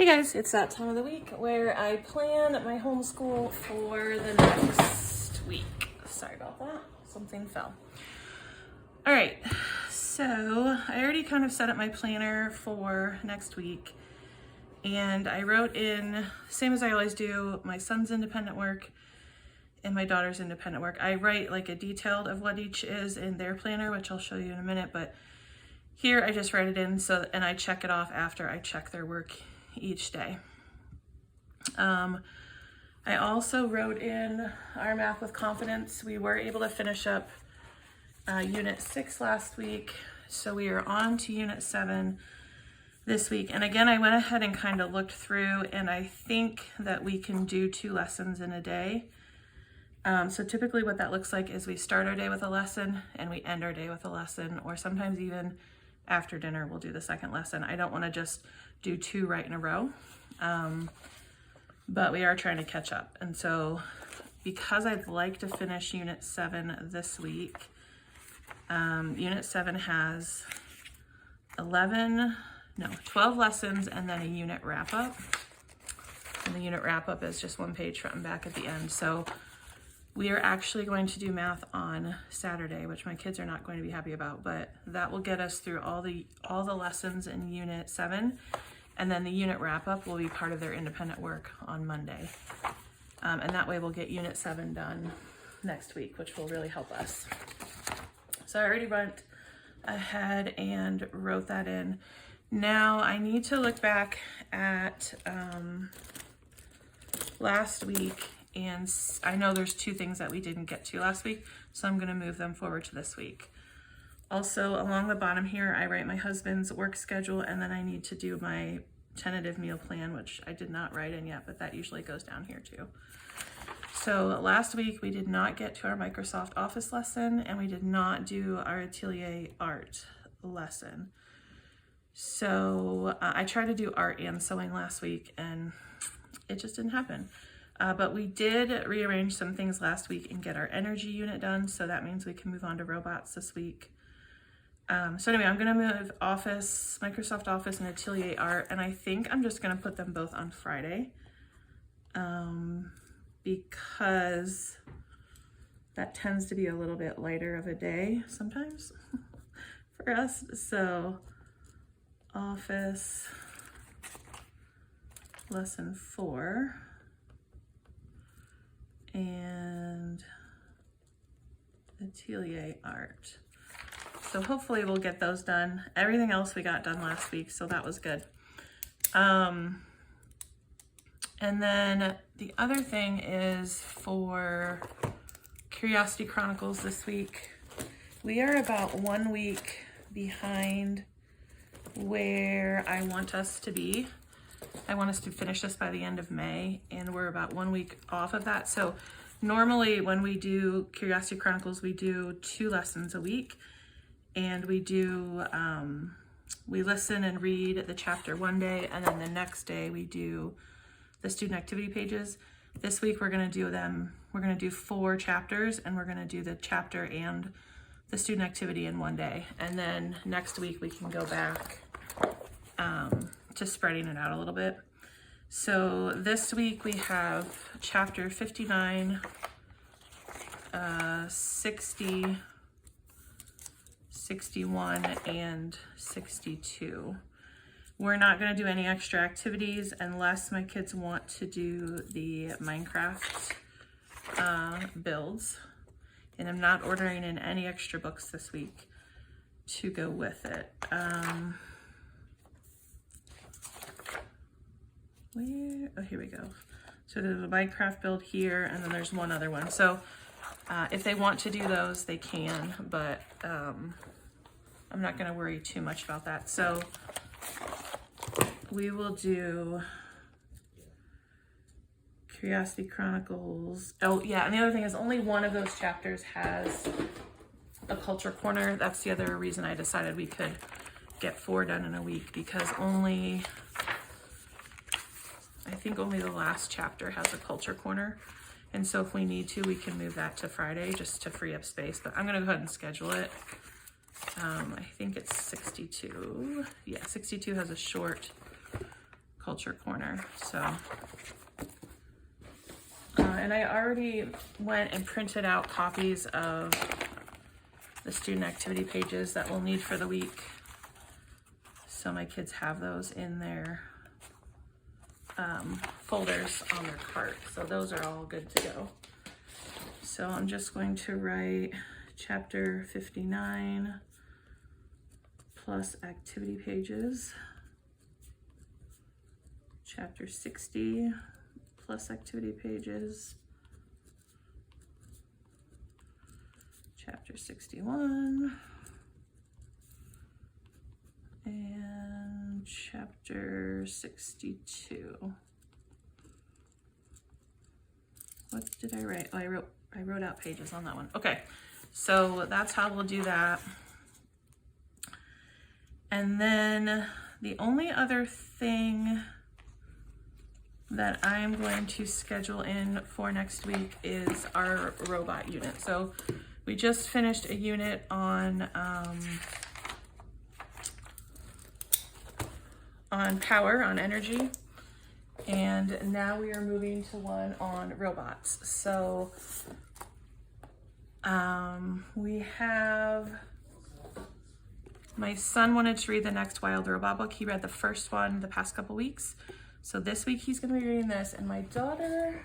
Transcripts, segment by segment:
Hey guys, it's that time of the week where I plan my homeschool for the next week. Sorry about that, something fell. All right, so I already kind of set up my planner for next week, and I wrote in, same as I always do, my son's independent work and my daughter's independent work. I write like a detailed of what each is in their planner, which I'll show you in a minute, but here I just write it in and I check it off after I check their work each day. I also wrote in our Math with Confidence. We were able to finish up Unit 6 last week, so we are on to Unit 7 this week. And again, I went ahead and kind of looked through, and I think that we can do 2 lessons in a day. So typically what that looks like is we start our day with a lesson and we end our day with a lesson, or sometimes even after dinner we'll do the second lesson. I don't want to just do 2 right in a row, but we are trying to catch up. And so because I'd like to finish Unit 7 this week, Unit 7 has 12 lessons and then a unit wrap-up. And the unit wrap-up is just 1 page front and back at the end. So we are actually going to do math on Saturday, which my kids are not going to be happy about, but that will get us through all the lessons in Unit 7, and then the unit wrap-up will be part of their independent work on Monday. And that way we'll get Unit 7 done next week, which will really help us. So I already went ahead and wrote that in. Now I need to look back at last week, and I know there's 2 things that we didn't get to last week, so I'm gonna move them forward to this week. Also, along the bottom here, I write my husband's work schedule, and then I need to do my tentative meal plan, which I did not write in yet, but that usually goes down here too. So last week, we did not get to our Microsoft Office lesson, and we did not do our Atelier art lesson. So I tried to do art and sewing last week, and it just didn't happen. But we did rearrange some things last week and get our energy unit done, so that means we can move on to robots this week. So anyway, I'm gonna move Office, Microsoft Office and Atelier Art, and I think I'm just gonna put them both on Friday, because that tends to be a little bit lighter of a day sometimes for us. So Office Lesson 4. And Atelier Art. So hopefully we'll get those done. Everything else we got done last week, so that was good. And then the other thing is for Curiosity Chronicles this week, we are about 1 week behind where I want us to be. I want us to finish this by the end of May, and we're about 1 week off of that. So normally when we do Curiosity Chronicles, we do 2 lessons a week, and we do, we listen and read the chapter one day, and then the next day we do the student activity pages. This week we're gonna do 4 chapters, and we're gonna do the chapter and the student activity in one day. And then next week we can go back to spreading it out a little bit. So this week we have chapter 59, 60, 61, and 62. We're not going to do any extra activities unless my kids want to do the Minecraft builds. And I'm not ordering in any extra books this week to go with it. Oh, here we go. So there's a Minecraft build here, and then there's one other one. So if they want to do those, they can, but I'm not going to worry too much about that. So we will do Curiosity Chronicles. Oh yeah, and the other thing is only one of those chapters has a culture corner. That's the other reason I decided we could get 4 done in a week, because I think only the last chapter has a culture corner. And so if we need to, we can move that to Friday just to free up space, but I'm gonna go ahead and schedule it. I think it's 62. Yeah, 62 has a short agriculture corner. So, and I already went and printed out copies of the student activity pages that we'll need for the week. So my kids have those in their folders on their cart. So those are all good to go. So I'm just going to write chapter 59 plus activity pages, chapter 60 plus activity pages, chapter 61, and chapter 62. What did I write? Oh, I wrote out pages on that one. Okay, so that's how we'll do that. And then the only other thing that I'm going to schedule in for next week is our robot unit. So we just finished a unit on power, on energy, and now we are moving to one on robots. So we have, my son wanted to read the Next Wild Robot book. He read the first one the past couple weeks. So this week he's gonna be reading this, and my daughter,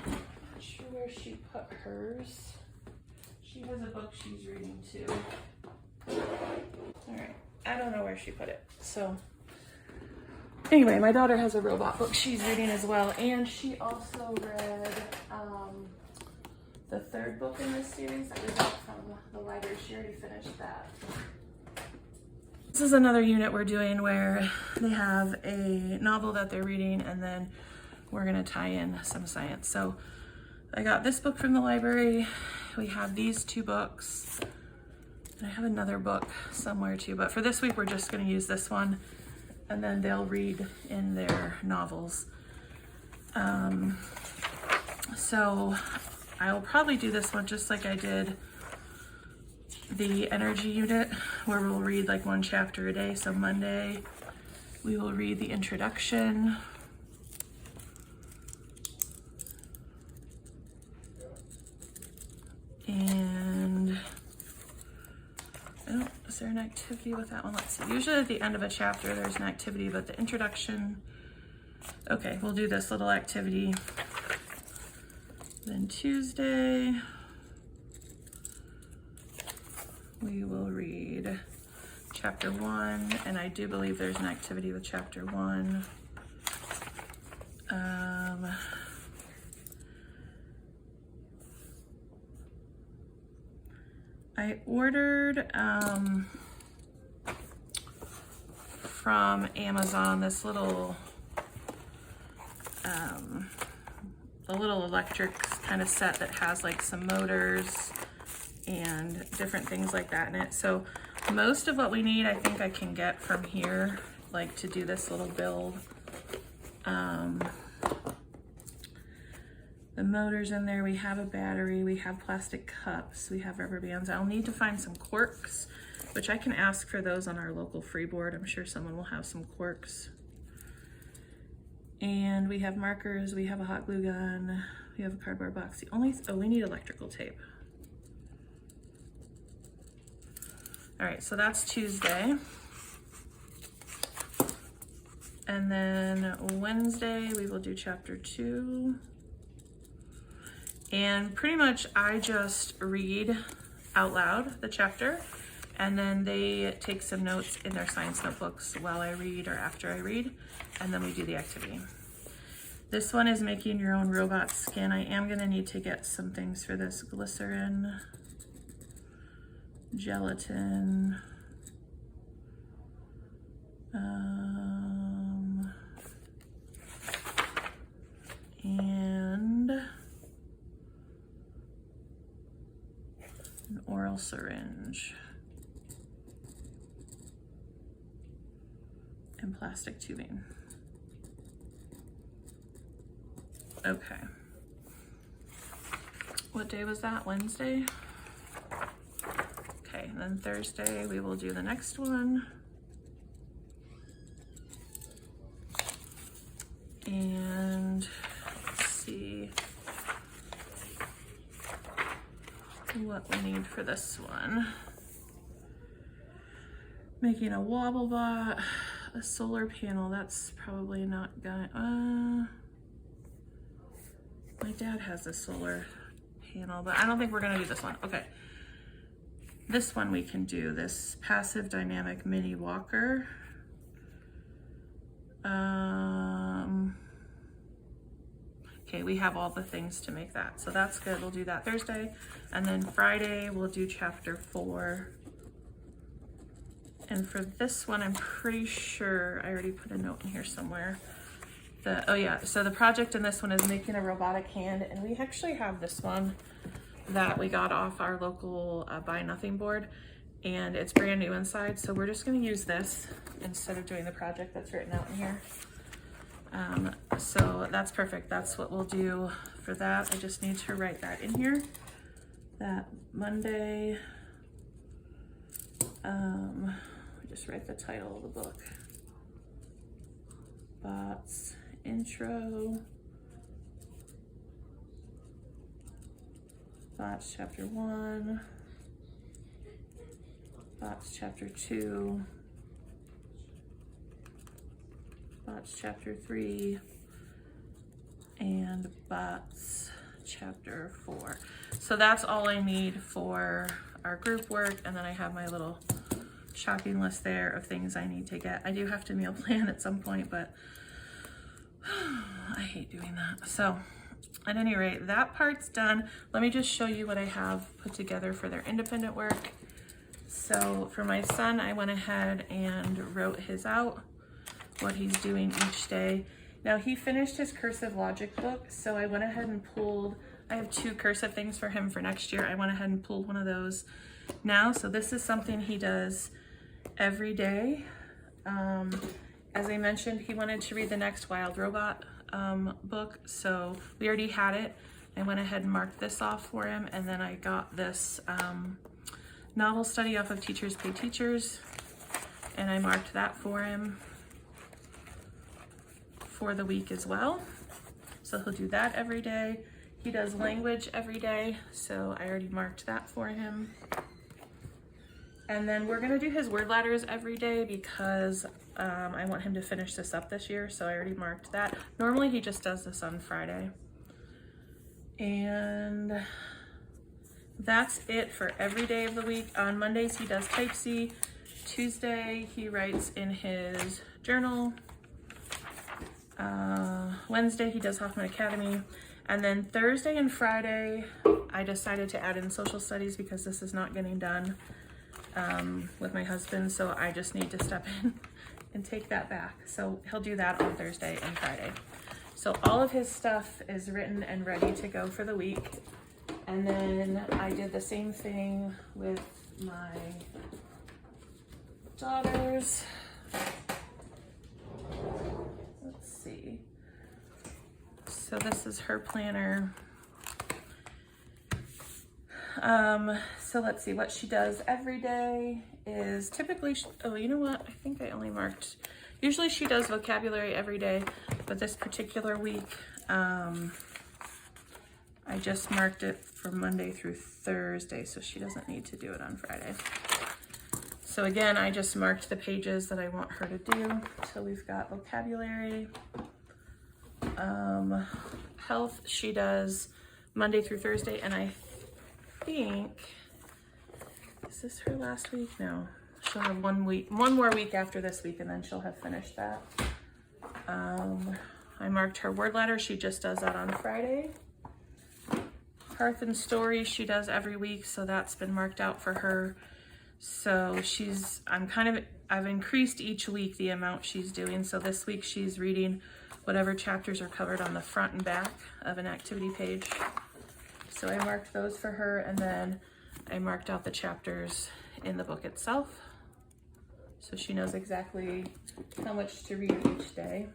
I'm not sure where she put hers. She has a book she's reading too. All right, I don't know where she put it. So anyway, my daughter has a robot book she's reading as well, and she also read the third book in this series that was out from the library. She already finished that. This is another unit we're doing where they have a novel that they're reading, and then we're gonna tie in some science. So I got this book from the library. We have these two books, and I have another book somewhere too, but for this week we're just gonna use this one, and then they'll read in their novels. So I'll probably do this one just like I did the energy unit, where we'll read like one chapter a day. So Monday we will read the introduction, and is there an activity with that one? Let's see. Usually at the end of a chapter there's an activity, but the introduction, okay, we'll do this little activity. Then Tuesday we will read chapter 1, and I do believe there's an activity with chapter 1. I ordered from Amazon this little a little electric kind of set that has like some motors and different things like that in it. So most of what we need, I think I can get from here, like to do this little build. The motor's in there, we have a battery, we have plastic cups, we have rubber bands. I'll need to find some corks, which I can ask for those on our local free board. I'm sure someone will have some corks. And we have markers, we have a hot glue gun, we have a cardboard box. Oh, we need electrical tape. All right, so that's Tuesday. And then Wednesday, we will do chapter 2. And pretty much I just read out loud the chapter, and then they take some notes in their science notebooks while I read or after I read, and then we do the activity. This one is making your own robot skin. I am gonna need to get some things for this: glycerin, gelatin, and an oral syringe and plastic tubing. Okay. What day was that? Wednesday? Okay, and then Thursday we will do the next one. And let's see what we need for this one. Making a wobble bot, a solar panel. That's probably not gonna, my dad has a solar panel, but I don't think we're gonna do this one. Okay. This one we can do, this passive dynamic mini walker. Okay, we have all the things to make that, so that's good. We'll do that Thursday, and then Friday we'll do chapter 4. And for this one, I'm pretty sure I already put a note in here somewhere. Oh yeah, so the project in this one is making a robotic hand, and we actually have this one that we got off our local Buy Nothing board, and it's brand new inside, so we're just gonna use this instead of doing the project that's written out in here. So that's perfect. That's what we'll do for that. I just need to write that in here, that Monday, just write the title of the book. Bots intro, Bots chapter 1, Bots chapter 2, Bots chapter 3, and Bots chapter 4. So that's all I need for our group work, and then I have my little shopping list there of things I need to get. I do have to meal plan at some point, but I hate doing that. So at any rate, that part's done. Let me just show you what I have put together for their independent work. So for my son, I went ahead and wrote his out, what he's doing each day. Now he finished his cursive logic book, so I went ahead and pulled, I have 2 cursive things for him for next year. I went ahead and pulled one of those now. So this is something he does every day. As I mentioned, he wanted to read the next Wild Robot book, so we already had it. I went ahead and marked this off for him, and then I got this novel study off of Teachers Pay Teachers, and I marked that for him for the week as well. So he'll do that every day. He does language every day, so I already marked that for him. And then we're gonna do his word ladders every day because I want him to finish this up this year, so I already marked that. Normally he just does this on Friday. And that's it for every day of the week. On Mondays he does Type C. Tuesday he writes in his journal. Wednesday he does Hoffman Academy. And then Thursday and Friday I decided to add in social studies because this is not getting done with my husband, so I just need to step in and take that back. So he'll do that on Thursday and Friday. So all of his stuff is written and ready to go for the week. And then I did the same thing with my daughters. Let's see. So this is her planner. So let's see, what she does every day is typically, oh, you know what? I think I only marked, usually she does vocabulary every day, but this particular week, I just marked it for Monday through Thursday, so she doesn't need to do it on Friday. So again, I just marked the pages that I want her to do. So we've got vocabulary, health, she does Monday through Thursday, and I think, is this her last week? No, she'll have one more week after this week, and then she'll have finished that. I marked her word ladder. She just does that on Friday. Hearth and Story, she does every week, so that's been marked out for her. So I've increased each week the amount she's doing. So this week she's reading whatever chapters are covered on the front and back of an activity page. So I marked those for her, and then I marked out the chapters in the book itself. So she knows exactly how much to read each day.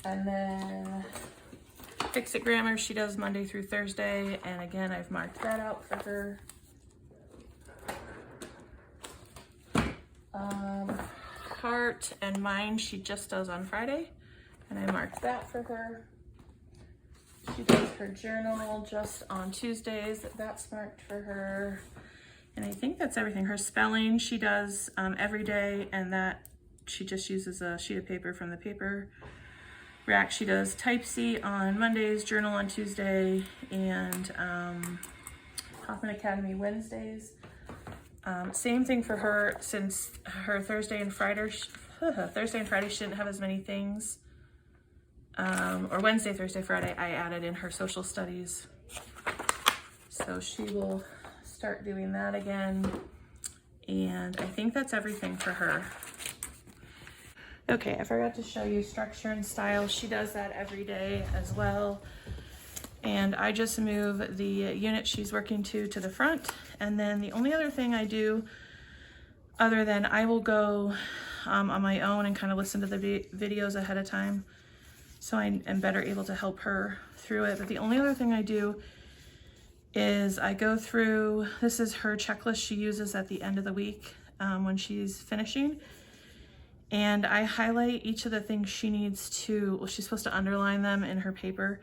And then Fix It Grammar, she does Monday through Thursday. And again, I've marked that out for her. Heart and Mind, she just does on Friday. and I marked that for her. She does her journal just on Tuesdays. That's marked for her. And I think that's everything. Her spelling she does every day, and that she just uses a sheet of paper from the paper rack. She does Type C on Mondays, journal on Tuesday, and Hoffman Academy Wednesdays. Same thing for her, since her Thursday and Friday she didn't have as many things. Or Wednesday, Thursday, Friday, I added in her social studies. So she will start doing that again. And I think that's everything for her. Okay, I forgot to show you structure and style. She does that every day as well. And I just move the unit she's working to the front. And then the only other thing I do, other than I will go on my own and kind of listen to the videos ahead of time, so I am better able to help her through it. But the only other thing I do is I go through, this is her checklist she uses at the end of the week when she's finishing. And I highlight each of the things she needs to, well, she's supposed to underline them in her paper.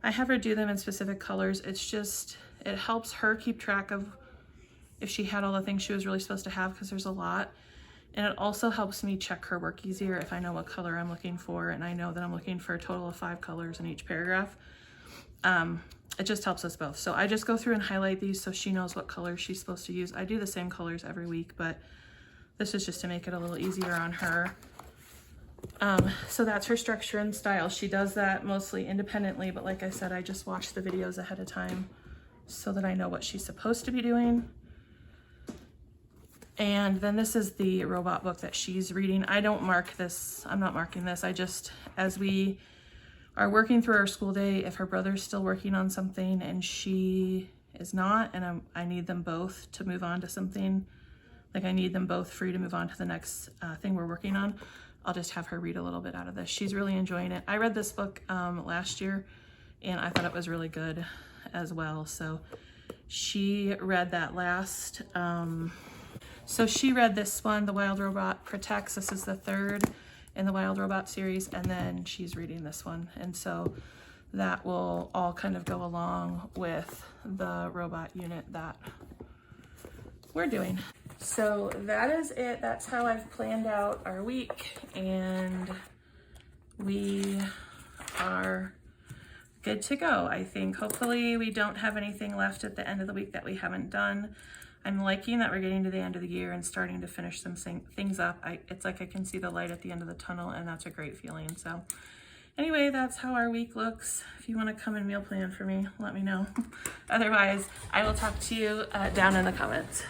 I have her do them in specific colors. It's just, it helps her keep track of if she had all the things she was really supposed to have, because there's a lot. And it also helps me check her work easier if I know what color I'm looking for, and I know that I'm looking for a total of 5 colors in each paragraph. It just helps us both. So I just go through and highlight these so she knows what colors she's supposed to use. I do the same colors every week, but this is just to make it a little easier on her. So that's her structure and style. She does that mostly independently, but like I said, I just watch the videos ahead of time so that I know what she's supposed to be doing. And then this is the robot book that she's reading. I don't mark this, I'm not marking this. I just, as we are working through our school day, if her brother's still working on something and she is not, and I need them both to move on to something, like I need them both free to move on to the next thing we're working on, I'll just have her read a little bit out of this. She's really enjoying it. I read this book last year and I thought it was really good as well. So she read that last, so she read this one, The Wild Robot Protects. This is the 3rd in the Wild Robot series, and then she's reading this one. And so that will all kind of go along with the robot unit that we're doing. So that is it. That's how I've planned out our week, and we are good to go, I think. Hopefully we don't have anything left at the end of the week that we haven't done. I'm liking that we're getting to the end of the year and starting to finish some things up. It's like I can see the light at the end of the tunnel, and that's a great feeling. So anyway, that's how our week looks. If you want to come and meal plan for me, let me know. Otherwise, I will talk to you down in the comments.